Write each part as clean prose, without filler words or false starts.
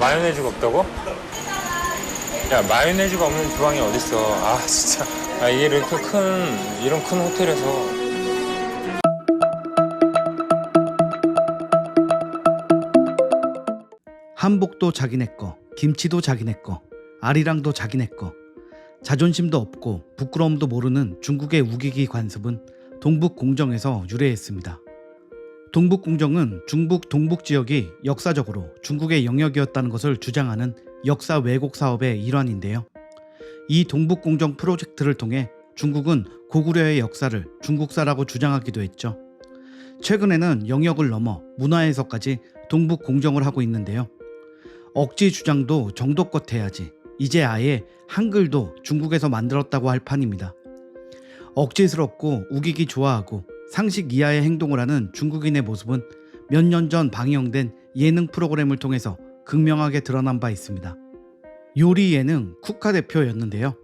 마요네즈가 없다고? 야, 마요네즈가 없는 주방이 어딨어. 아, 진짜. 아, 이게 이런 큰 호텔에서. 한복도 자기네 거, 김치도 자기네 거, 아리랑도 자기네 거. 자존심도 없고 부끄러움도 모르는 중국의 우기기 관습은 동북공정에서 유래했습니다. 동북공정은 중국 동북 지역이 역사적으로 중국의 영역이었다는 것을 주장하는 역사 왜곡 사업의 일환인데요. 이 동북공정 프로젝트를 통해 중국은 고구려의 역사를 중국사라고 주장하기도 했죠. 최근에는 영역을 넘어 문화에서까지 동북공정을 하고 있는데요. 억지 주장도 정도껏 해야지. 이제 아예 한글도 중국에서 만들었다고 할 판입니다. 억지스럽고 우기기 좋아하고 상식 이하의 행동을 하는 중국인의 모습은 몇 년 전 방영된 예능 프로그램을 통해서 극명하게 드러난 바 있습니다. 요리 예능 쿠카 대표였는데요.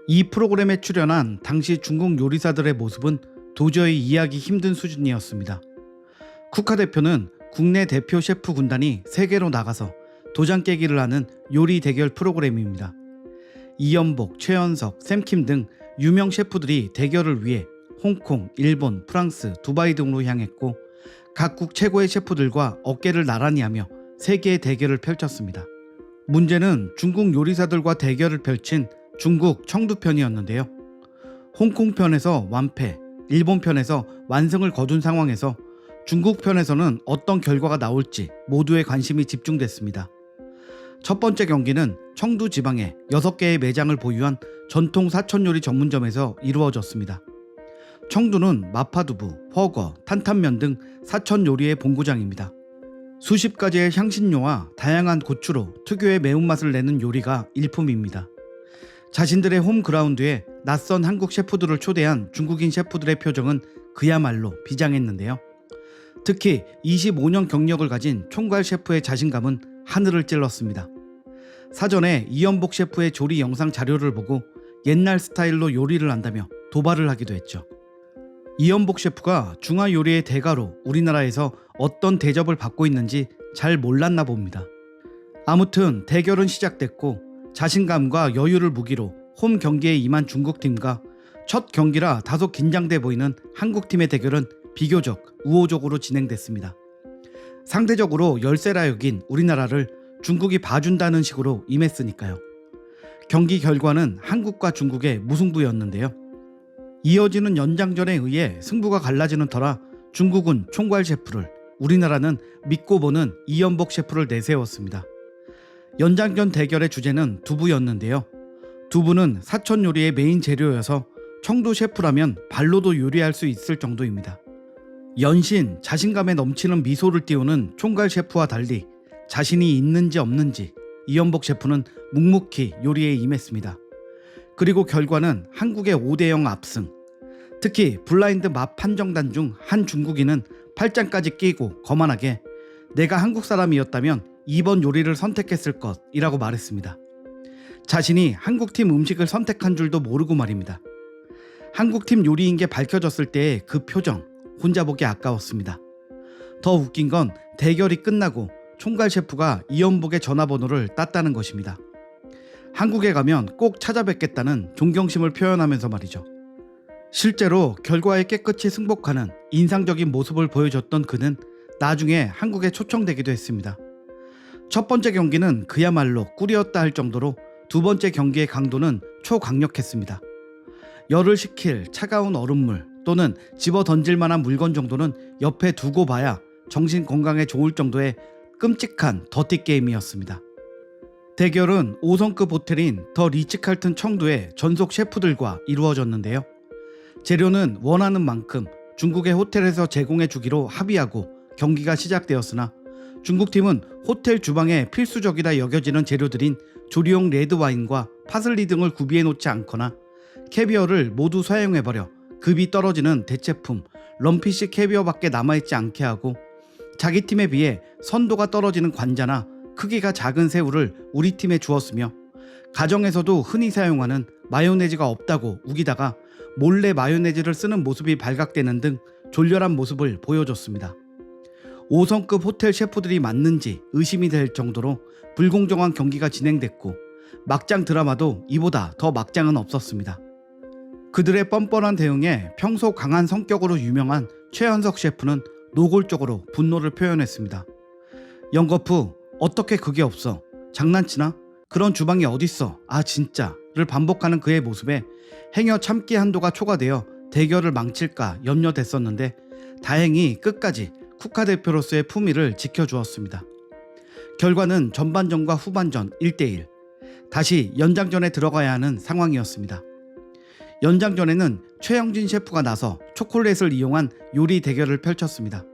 이 프로그램에 출연한 당시 중국 요리사들의 모습은 도저히 이해하기 힘든 수준이었습니다. 쿠카 대표는 국내 대표 셰프 군단이 세계로 나가서 도장 깨기를 하는 요리 대결 프로그램입니다. 이연복, 최연석, 샘킴 등 유명 셰프들이 대결을 위해 홍콩, 일본, 프랑스, 두바이 등으로 향했고 각국 최고의 셰프들과 어깨를 나란히 하며 세계의 대결을 펼쳤습니다. 문제는 중국 요리사들과 대결을 펼친 중국 청두편이었는데요. 홍콩 편에서 완패, 일본 편에서 완승을 거둔 상황에서 중국 편에서는 어떤 결과가 나올지 모두의 관심이 집중됐습니다. 첫 번째 경기는 청두 지방에 6개의 매장을 보유한 전통 사천요리 전문점에서 이루어졌습니다. 청두는 마파두부, 훠궈, 탄탄면 등 사천요리의 본고장입니다. 수십 가지의 향신료와 다양한 고추로 특유의 매운맛을 내는 요리가 일품입니다. 자신들의 홈그라운드에 낯선 한국 셰프들을 초대한 중국인 셰프들의 표정은 그야말로 비장했는데요. 특히 25년 경력을 가진 총괄 셰프의 자신감은 하늘을 찔렀습니다. 사전에 이연복 셰프의 조리 영상 자료를 보고 옛날 스타일로 요리를 한다며 도발을 하기도 했죠. 이연복 셰프가 중화 요리의 대가로 우리나라에서 어떤 대접을 받고 있는지 잘 몰랐나 봅니다. 아무튼 대결은 시작됐고 자신감과 여유를 무기로 홈 경기에 임한 중국팀과 첫 경기라 다소 긴장돼 보이는 한국팀의 대결은 비교적 우호적으로 진행됐습니다. 상대적으로 열세라 여긴 우리나라를 중국이 봐준다는 식으로 임했으니까요. 경기 결과는 한국과 중국의 무승부였는데요. 이어지는 연장전에 의해 승부가 갈라지는 터라 중국은 총괄 셰프를, 우리나라는 믿고 보는 이연복 셰프를 내세웠습니다. 연장전 대결의 주제는 두부였는데요. 두부는 사천 요리의 메인 재료여서 청두 셰프라면 발로도 요리할 수 있을 정도입니다. 연신 자신감에 넘치는 미소를 띄우는 총괄 셰프와 달리 자신이 있는지 없는지 이연복 셰프는 묵묵히 요리에 임했습니다. 그리고 결과는 한국의 5대0 압승. 특히 블라인드 맛 판정단 중 한 중국인은 팔짱까지 끼고 거만하게 내가 한국 사람이었다면 이번 요리를 선택했을 것이라고 말했습니다. 자신이 한국팀 음식을 선택한 줄도 모르고 말입니다. 한국팀 요리인 게 밝혀졌을 때의 그 표정, 혼자 보기 아까웠습니다. 더 웃긴 건 대결이 끝나고 총괄 셰프가 이연복의 전화번호를 땄다는 것입니다. 한국에 가면 꼭 찾아뵙겠다는 존경심을 표현하면서 말이죠. 실제로 결과에 깨끗이 승복하는 인상적인 모습을 보여줬던 그는 나중에 한국에 초청되기도 했습니다. 첫 번째 경기는 그야말로 꿀이었다 할 정도로 두 번째 경기의 강도는 초강력했습니다. 열을 식힐 차가운 얼음물 또는 집어 던질 만한 물건 정도는 옆에 두고 봐야 정신 건강에 좋을 정도의 끔찍한 더티 게임이었습니다. 대결은 5성급 호텔인 더 리츠칼튼 청두의 전속 셰프들과 이루어졌는데요. 재료는 원하는 만큼 중국의 호텔에서 제공해 주기로 합의하고 경기가 시작되었으나 중국팀은 호텔 주방에 필수적이라 여겨지는 재료들인 조리용 레드와인과 파슬리 등을 구비해 놓지 않거나 캐비어를 모두 사용해버려 급이 떨어지는 대체품 럼피시 캐비어밖에 남아있지 않게 하고 자기 팀에 비해 선도가 떨어지는 관자나 크기가 작은 새우를 우리 팀에 주었으며 가정에서도 흔히 사용하는 마요네즈가 없다고 우기다가 몰래 마요네즈를 쓰는 모습이 발각되는 등 졸렬한 모습을 보여줬습니다. 5성급 호텔 셰프들이 맞는지 의심이 될 정도로 불공정한 경기가 진행됐고 막장 드라마도 이보다 더 막장은 없었습니다. 그들의 뻔뻔한 대응에 평소 강한 성격으로 유명한 최현석 셰프는 노골적으로 분노를 표현했습니다. 영겁 후 어떻게 그게 없어? 장난치나? 그런 주방이 어딨어? 아 진짜?를 반복하는 그의 모습에 행여 참기 한도가 초과되어 대결을 망칠까 염려됐었는데 다행히 끝까지 국가대표로서의 품위를 지켜주었습니다. 결과는 전반전과 후반전 1대1. 다시 연장전에 들어가야 하는 상황이었습니다. 연장전에는 최영진 셰프가 나서 초콜릿을 이용한 요리 대결을 펼쳤습니다.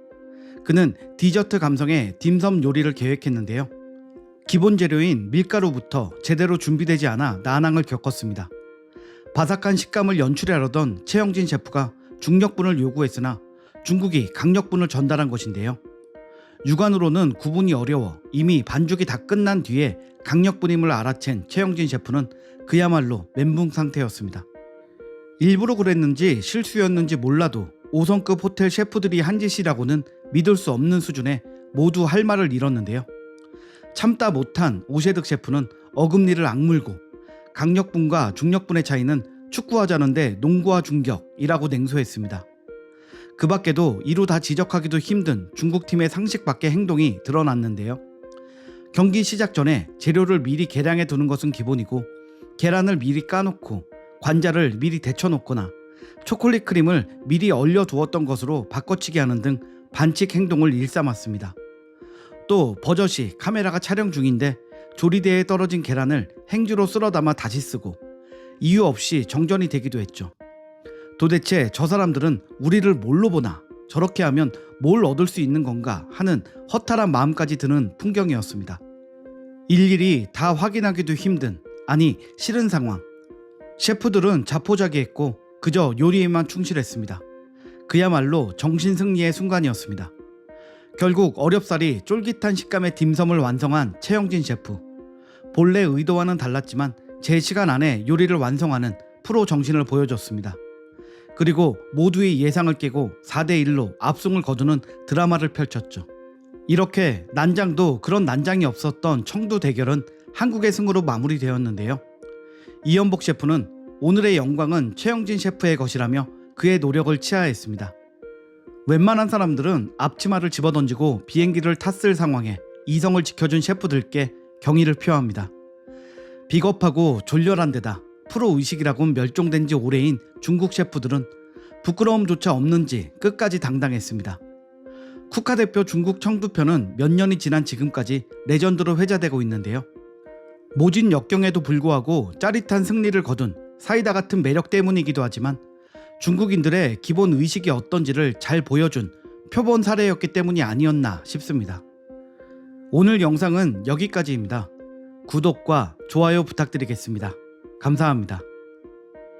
그는 디저트 감성의 딤섬 요리를 계획했는데요. 기본 재료인 밀가루부터 제대로 준비되지 않아 난항을 겪었습니다. 바삭한 식감을 연출하려던 최영진 셰프가 중력분을 요구했으나 중국이 강력분을 전달한 것인데요. 육안으로는 구분이 어려워 이미 반죽이 다 끝난 뒤에 강력분임을 알아챈 최영진 셰프는 그야말로 멘붕 상태였습니다. 일부러 그랬는지 실수였는지 몰라도 5성급 호텔 셰프들이 한 짓이라고는 믿을 수 없는 수준에 모두 할 말을 잃었는데요. 참다 못한 오셰득 셰프는 어금니를 악물고 강력분과 중력분의 차이는 축구하자는데 농구와 중격이라고 냉소했습니다. 그 밖에도 이루 다 지적하기도 힘든 중국팀의 상식 밖의 행동이 드러났는데요. 경기 시작 전에 재료를 미리 계량해 두는 것은 기본이고 계란을 미리 까놓고 관자를 미리 데쳐놓거나 초콜릿 크림을 미리 얼려두었던 것으로 바꿔치기 하는 등 반칙 행동을 일삼았습니다. 또 버젓이 카메라가 촬영 중인데 조리대에 떨어진 계란을 행주로 쓸어 담아 다시 쓰고 이유 없이 정전이 되기도 했죠. 도대체 저 사람들은 우리를 뭘로 보나, 저렇게 하면 뭘 얻을 수 있는 건가 하는 허탈한 마음까지 드는 풍경이었습니다. 일일이 다 확인하기도 힘든, 아니 싫은 상황. 셰프들은 자포자기했고 그저 요리에만 충실했습니다. 그야말로 정신승리의 순간이었습니다. 결국 어렵사리 쫄깃한 식감의 딤섬을 완성한 최영진 셰프. 본래 의도와는 달랐지만 제 시간 안에 요리를 완성하는 프로 정신을 보여줬습니다. 그리고 모두의 예상을 깨고 4대1로 압승을 거두는 드라마를 펼쳤죠. 이렇게 난장도 그런 난장이 없었던 청두 대결은 한국의 승으로 마무리되었는데요. 이연복 셰프는 오늘의 영광은 최영진 셰프의 것이라며 그의 노력을 치하했습니다. 웬만한 사람들은 앞치마를 집어던지고 비행기를 탔을 상황에 이성을 지켜준 셰프들께 경의를 표합니다. 비겁하고 졸렬한 데다 프로의식이라곤 멸종된 지 오래인 중국 셰프들은 부끄러움조차 없는지 끝까지 당당했습니다. 국가대표 중국 청두편은 몇 년이 지난 지금까지 레전드로 회자되고 있는데요. 모진 역경에도 불구하고 짜릿한 승리를 거둔 사이다 같은 매력 때문이기도 하지만 중국인들의 기본 의식이 어떤지를 잘 보여준 표본 사례였기 때문이 아니었나 싶습니다. 오늘 영상은 여기까지입니다. 구독과 좋아요 부탁드리겠습니다. 감사합니다.